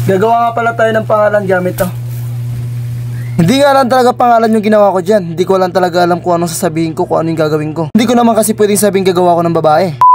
Gagawa nga pala tayo ng pangalan gamit to. Hindi nga lang talaga pangalan yung ginawa ko dyan. Hindi ko lang talaga alam kung anong sasabihin ko, kung ano yung gagawin ko. Hindi ko naman kasi pwedeng sabihin gagawa ko ng babae.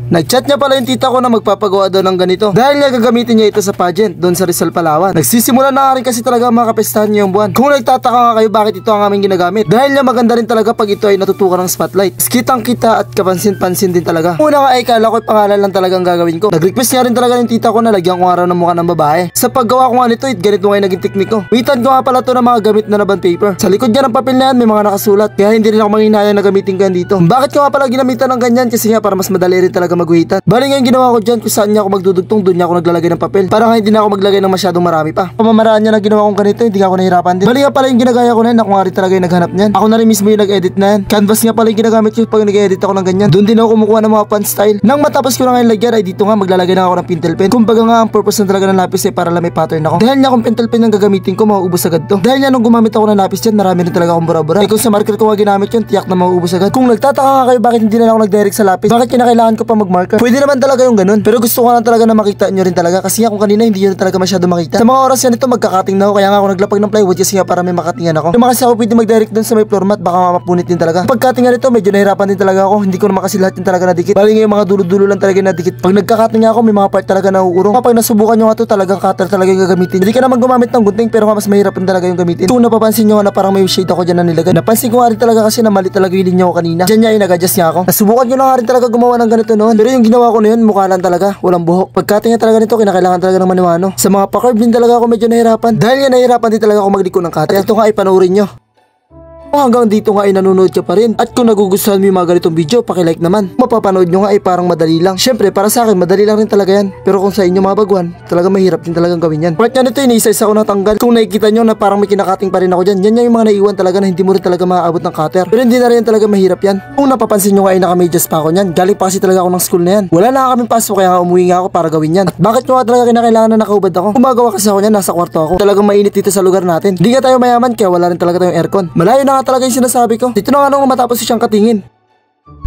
Nag-chat niya pala yung tita ko na magpapagawa daw ng ganito dahil niya gagamitin niya ito sa pageant doon sa Rizal, Palawan. Nagsisimula na nga rin kasi talaga makapestahan niya yung buwan. Kung nagtataka nga kayo bakit ito ang aming ginagamit, dahil niya maganda rin talaga pag ito ay natutukan ng spotlight. Kitang kita at kapansin-pansin din talaga. Una nga ay kala ko pangalan lang talagang gagawin ko. Nag-request niya rin talaga yung tita ko na lagyan ko araw ng mukha ng babae. Sa paggawa ko nga nito, ganito nga yung naging teknik ko. Witan ko nga pala to ng mga gamit na bond paper. Sa likod niya ng papel na yan may mga nakasulat, kaya hindi rin ako manghinayang na gamitin ko yan dito. Bakit ko nga pala ginamitan ng ganyan? Kasi nga para mas madali rin talaga magwitan. Bali nga yung ginawa ko dyan kung saan niya ako magdudugtong, doon niya ako naglalagay ng papel para nga hindi na ako maglagay ng masyadong marami pa. Pamamaraan niya na ginawa kong ganito, hindi nga ako nahirapan din. Bali nga pala yung ginagaya ko na yan, ako nga rin talaga yung naghanap niyan. Ako na rin mismo yung nag-edit na yan. Canvas nga pala yung ginagamit ko pag nag-edit ako ng ganyan. Doon din ako kumukuha ng mga font style. Nang matapos ko na ngayon lagyan ay dito nga maglalagay na ako ng pentel pen. Kumbaga nga ang purpose na talaga ng lapis ay para lang may pattern ako. Dahil nga kung pentel pen yung gagamitin ko, mauubos agad to. Dahil nga nung gumamit ako ng lapis dyan, marami rin talaga akong bura-bura. Kung sa marker ko nga ginamit yun, tiyak na mauubos agad. Kung nagtataka nga kayo bakit hindi na ako nag-direct sa lapis, bakit kinakailangan ko pa mag-marker? Pwede naman talaga yung ganun. Pero gusto ko lang talaga na makita nyo rin talaga kasi nga kung kanina hindi nyo talaga masyado makita. Sa mga oras yan ito magkakating na ako, kaya nga ako naglapag ng plywood kasi nga para may makatingan ako. Yung kasi ako pwede mag-direct dun sa may floor mat, baka mapunit din talaga. Pagkatingan nito medyo nahirapan din talaga ako, hindi ko naman kasi lahat yung talaga nadikit. Bali nga yung mga dulo-dulo lang talaga nadikit. Pag nagkakating ako may mga part talaga na uurong. Kapag nasubukan nyo nga to talagang cutter talaga yung gagamitin. Hindi ka naman gumamit ng gunting pero nga mas mahirap din talaga yung gamitin. Kung napapansin nyo nga na parang may shade ako dyan na nilagay. Napansin ko nga rin talaga kasi na mali talaga yung linya ko kanina. Diyan niya nag-adjust niya ako. Nasubukan nyo na nga rin talaga gumawa ng ganito noon. Pero yung ginawa ko na yun mukha lang talaga, walang buhok. Pagkatingan talaga nito kinakailangan talaga ng mano-mano. Sa mga pa-curve din talaga ako medyo nahirapan. Dahil yan nahirapan din talaga ako magliko ng cutter. At ito nga ay panoorin nyo. Hanggang dito nga ay nanonood ka pa rin. At kung nagugustuhan mo yung mga ganitong video, pakilike naman. Mapapanood nyo nga ay parang madali lang. Syempre para sa akin madali lang rin talaga yan. Pero kung sa inyo mga baguhan, talaga mahirap din talagang gawin yan. Part nga nito yung isa-isa ko natanggal. Kung nakikita nyo na parang may kinakating pa rin ako dyan, yan yung mga naiwan talaga na hindi mo rin talaga maaabot ng cutter. Pero hindi na rin talaga mahirap yan. Kung napapansin nyo nga ay naka-medyas pa ako nyan. Galing pa kasi talaga ako ng school na yan. Wala na kaming pasok kaya nga umuwi nga ako para gawin yan. At bakit nyo nga talaga kinakailangan na nakaubad ako? Gumagawa kasi ako nyan, nasa kwarto ako. Talagang mainit dito sa lugar natin. Hindi nga tayo mayaman kaya wala rin talaga tayong aircon. Malayo na nga talaga yung sinasabi ko. Dito na nga nung matapos siyang katingin.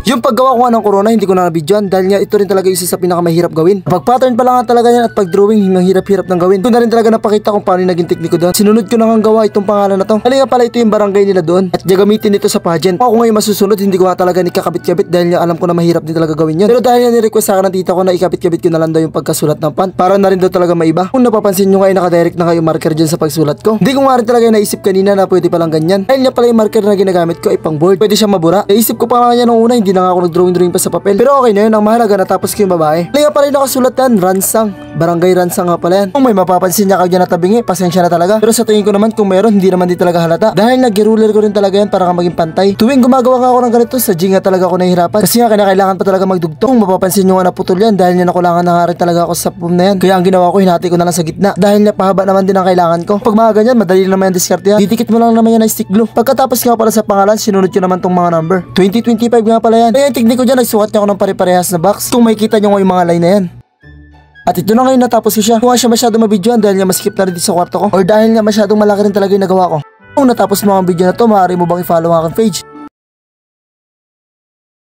Yung paggawa ko nga ng corona hindi ko na nabidyoan dahil nga ito rin talaga isa sa pinakamahirap gawin. Pag pattern pa lang nga talaga yan at pag drawing ang hirap-hirap ng gawin. Ito na rin talaga napakita kung paano yung naging tekniko doon. Sinunod ko na nga gawa itong pangalan na to. Halika pala ito yung barangay nila doon at gagamitin ito sa pageant. Ako ngayon masusunod hindi ko nga talaga nikakabit-kabit dahil nga alam ko na mahirap din talaga gawin yun. Pero dahil nga ni-request sa akin ng tita ko na ikabit-kabit ko na lang daw yung pagkasulat ng font para na rin daw talaga maiba. Kung napapansin nyo nga ay nakadirect na kayo marker dyan sa pagsulat ko. Hindi ko nga rin talaga naisip kanina na pwede palang ganyan. Dahil nga pala yung marker na ginagamit ko ay pang board. Pwede siya mabura. Naisip ko pa nga niya nung una hindi na nga ako nag-drawing pa sa papel. Pero okay na yun, ang mahalaga natapos ko yung babae. Halika pala yung nakasulat yan, Ransang. Barangay Ransang nga pala yan. Kung may mapapansin niya kagyan na tabingi, pasensya na talaga. Pero sa tingin ko naman kung meron, hindi naman din talaga halata. Dahil nag-ruler ko rin talaga yan para ka maging pantay. Tuwing gumagawa nga ako ng ganito, sa G nga talaga ako nahihirapan. Kasi nga kailangan pa talaga magdugtong. Kung mapapansin nyo nga naputol yan, dahil nga nakulangan na nga rin talaga ako sa boom na yan. Kaya ang ginawa ko, hinati ko na lang sa gitna. Dahil nga pahaba naman din ang kailangan ko. Pag mga ganyan, madali naman yung diskarte yan. Didikit mo lang naman yan ng stick glue. Pagkatapos nga pala sa pangalan, sinunod ko naman tong mga number. 2025 nga pala yan. Kaya yung teknik ko dyan, nagsukat niya ako ng pare-parehas na box. Kung makikita nyo nga yung mga line na yan. At ito na ngayon natapos ko siya. Kung nga siya masyado mabidyoan dahil nga maskip na rin sa kwarto ko. Or dahil nga masyadong malaki rin talaga yung nagawa ko. Kung natapos mo ang video na to, maaari mo bang i-follow ang aking page?